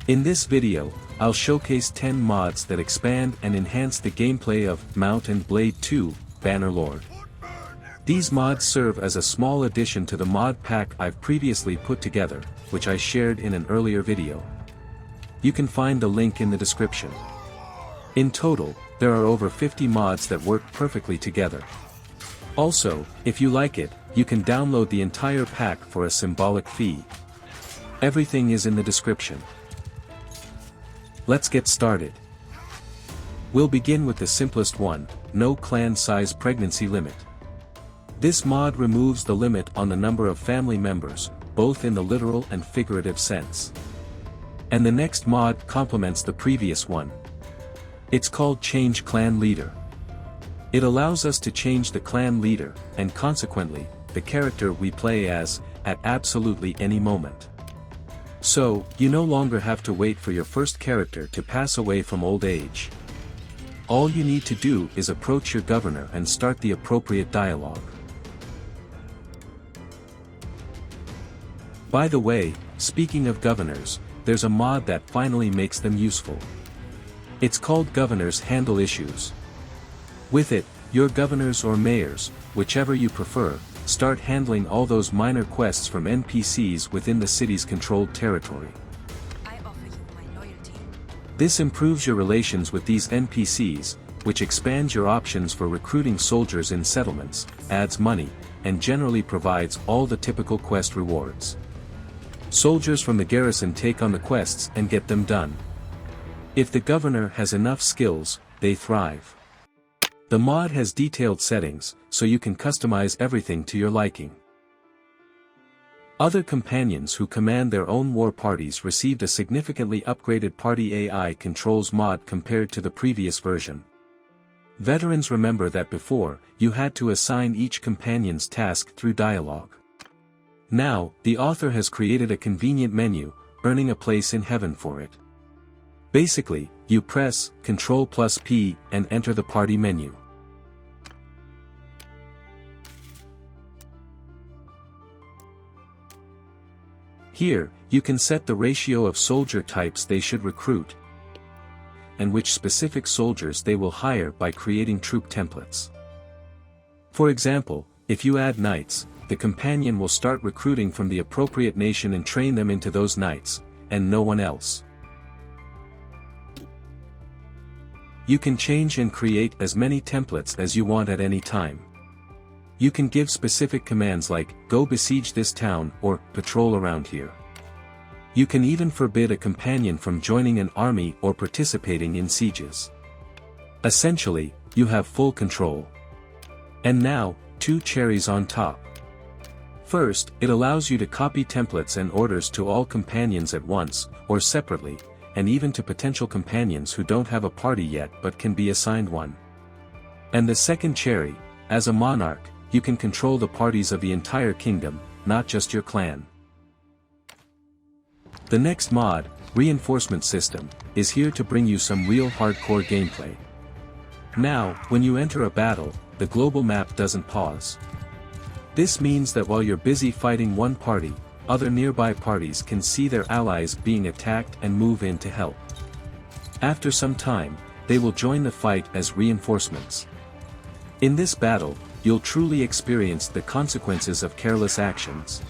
In this video, I'll showcase 10 mods that expand and enhance the gameplay of Mount Blade II Bannerlord. These mods serve as a small addition to the mod pack I've previously put together, which I shared in an earlier video. You can find the link in the description. In total, there are over 50 mods that work perfectly together. Also, if you like it, you can download the entire pack for a symbolic fee. Everything is in the description. Let's get started. We'll begin with the simplest one, no clan size pregnancy limit. This mod removes the limit on the number of family members, both in the literal and figurative sense. And the next mod complements the previous one. It's called Change Clan Leader. It allows us to change the clan leader, and consequently, the character we play as, at absolutely any moment. So, you no longer have to wait for your first character to pass away from old age. All you need to do is approach your governor and start the appropriate dialogue. By the way, speaking of governors, there's a mod that finally makes them useful. It's called Governors Handle Issues. With it, your governors or mayors, whichever you prefer, start handling all those minor quests from NPCs within the city's controlled territory. I offer you my loyalty. This improves your relations with these NPCs, which expands your options for recruiting soldiers in settlements, adds money, and generally provides all the typical quest rewards. Soldiers from the garrison take on the quests and get them done. If the governor has enough skills, they thrive. The mod has detailed settings, so you can customize everything to your liking. Other companions who command their own war parties received a significantly upgraded party AI controls mod compared to the previous version. Veterans remember that before, you had to assign each companion's task through dialogue. Now, the author has created a convenient menu, earning a place in heaven for it. Basically, you press Ctrl+P and enter the party menu. Here, you can set the ratio of soldier types they should recruit, and which specific soldiers they will hire by creating troop templates. For example, if you add knights, the companion will start recruiting from the appropriate nation and train them into those knights, and no one else. You can change and create as many templates as you want at any time. You can give specific commands like, go besiege this town, or, patrol around here. You can even forbid a companion from joining an army or participating in sieges. Essentially, you have full control. And now, 2 cherries on top. First, it allows you to copy templates and orders to all companions at once, or separately, and even to potential companions who don't have a party yet but can be assigned one. And the second cherry, as a monarch, you can control the parties of the entire kingdom, not just your clan. The next mod, Reinforcement System, is here to bring you some real hardcore gameplay. Now, when you enter a battle, the global map doesn't pause. This means that while you're busy fighting one party, other nearby parties can see their allies being attacked and move in to help. After some time, they will join the fight as reinforcements. In this battle, you'll truly experience the consequences of careless actions.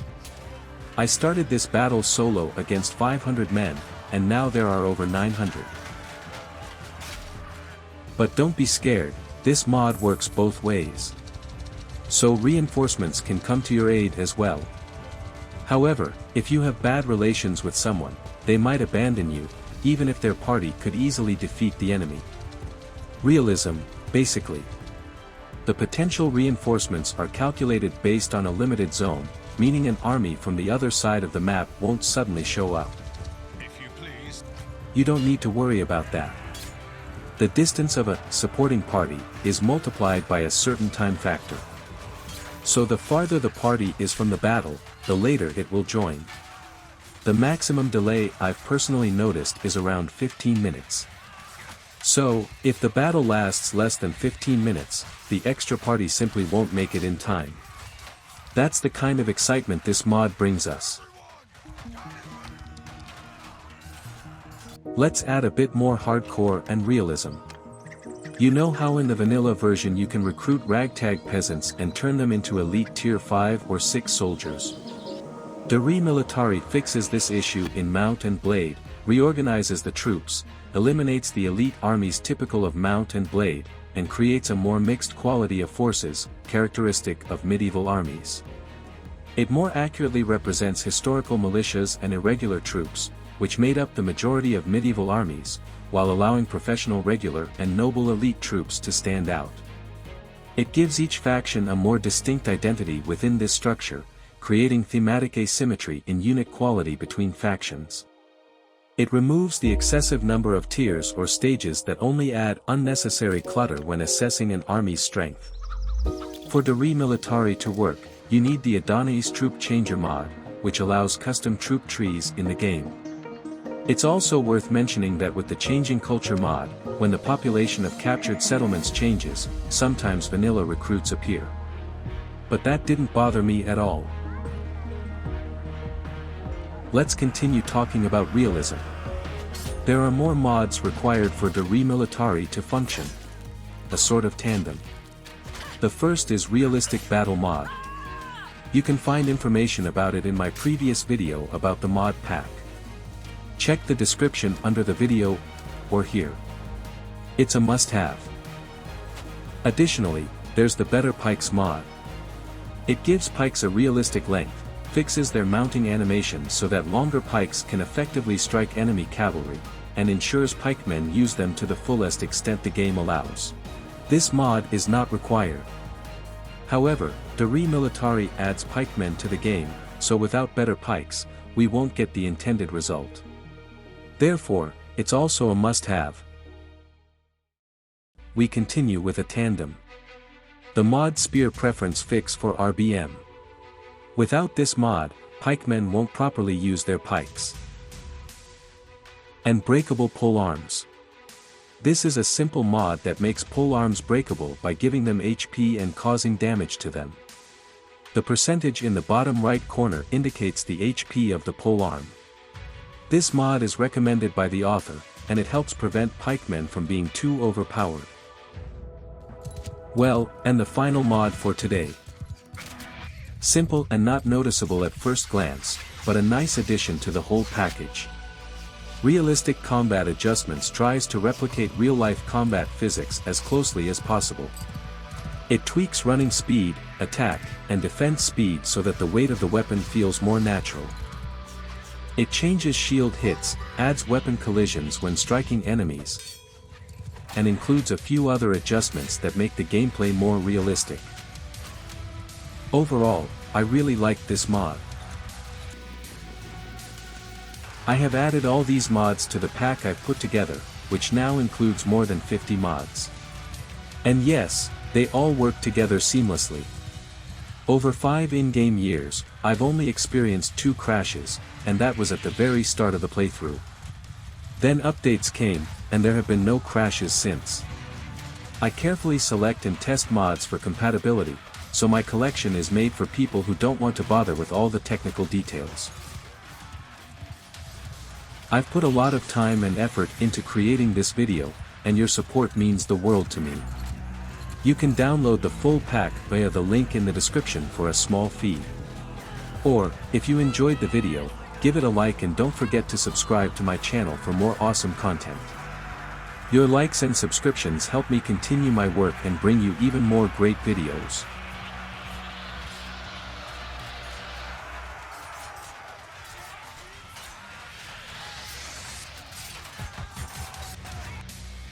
I started this battle solo against 500 men, and now there are over 900. But don't be scared, this mod works both ways. So reinforcements can come to your aid as well. However, if you have bad relations with someone, they might abandon you, even if their party could easily defeat the enemy. Realism, basically. The potential reinforcements are calculated based on a limited zone, meaning an army from the other side of the map won't suddenly show up. If you please. You don't need to worry about that. The distance of a supporting party is multiplied by a certain time factor. So the farther the party is from the battle, the later it will join. The maximum delay I've personally noticed is around 15 minutes. So, if the battle lasts less than 15 minutes, the extra party simply won't make it in time. That's the kind of excitement this mod brings us. Let's add a bit more hardcore and realism. You know how in the vanilla version you can recruit ragtag peasants and turn them into elite tier 5 or 6 soldiers. The Re Militari fixes this issue in Mount and Blade, reorganizes the troops, eliminates the elite armies typical of Mount and Blade, and creates a more mixed quality of forces, characteristic of medieval armies. It more accurately represents historical militias and irregular troops, which made up the majority of medieval armies, while allowing professional regular and noble elite troops to stand out. It gives each faction a more distinct identity within this structure, creating thematic asymmetry in unit quality between factions. It removes the excessive number of tiers or stages that only add unnecessary clutter when assessing an army's strength. For the Re Militari to work, you need the Adonnay's Troop Changer mod, which allows custom troop trees in the game. It's also worth mentioning that with the Changing Culture mod, when the population of captured settlements changes, sometimes vanilla recruits appear. But that didn't bother me at all. Let's continue talking about realism. There are more mods required for the Re Militari to function. A sort of tandem. The first is Realistic Battle mod. You can find information about it in my previous video about the mod pack. Check the description under the video, or here. It's a must-have. Additionally, there's the Better Pikes mod. It gives pikes a realistic length, fixes their mounting animation so that longer pikes can effectively strike enemy cavalry, and ensures pikemen use them to the fullest extent the game allows. This mod is not required. However, the Re Militari adds pikemen to the game, so without better pikes, we won't get the intended result. Therefore, it's also a must-have. We continue with a tandem. The mod Spear Preference fix for RBM. Without this mod, pikemen won't properly use their pikes. And Breakable Polearms. This is a simple mod that makes polearms breakable by giving them HP and causing damage to them. The percentage in the bottom right corner indicates the HP of the polearm. This mod is recommended by the author, and it helps prevent pikemen from being too overpowered. Well, and the final mod for today. Simple and not noticeable at first glance, but a nice addition to the whole package. Realistic Combat Adjustments tries to replicate real-life combat physics as closely as possible. It tweaks running speed, attack, and defense speed so that the weight of the weapon feels more natural. It changes shield hits, adds weapon collisions when striking enemies, and includes a few other adjustments that make the gameplay more realistic. Overall, I really like this mod. I have added all these mods to the pack I've put together, which now includes more than 50 mods. And yes, they all work together seamlessly. Over 5 in-game years, I've only experienced 2 crashes, and that was at the very start of the playthrough. Then updates came, and there have been no crashes since. I carefully select and test mods for compatibility, so my collection is made for people who don't want to bother with all the technical details. I've put a lot of time and effort into creating this video, and your support means the world to me. You can download the full pack via the link in the description for a small fee. Or, if you enjoyed the video, give it a like and don't forget to subscribe to my channel for more awesome content. Your likes and subscriptions help me continue my work and bring you even more great videos.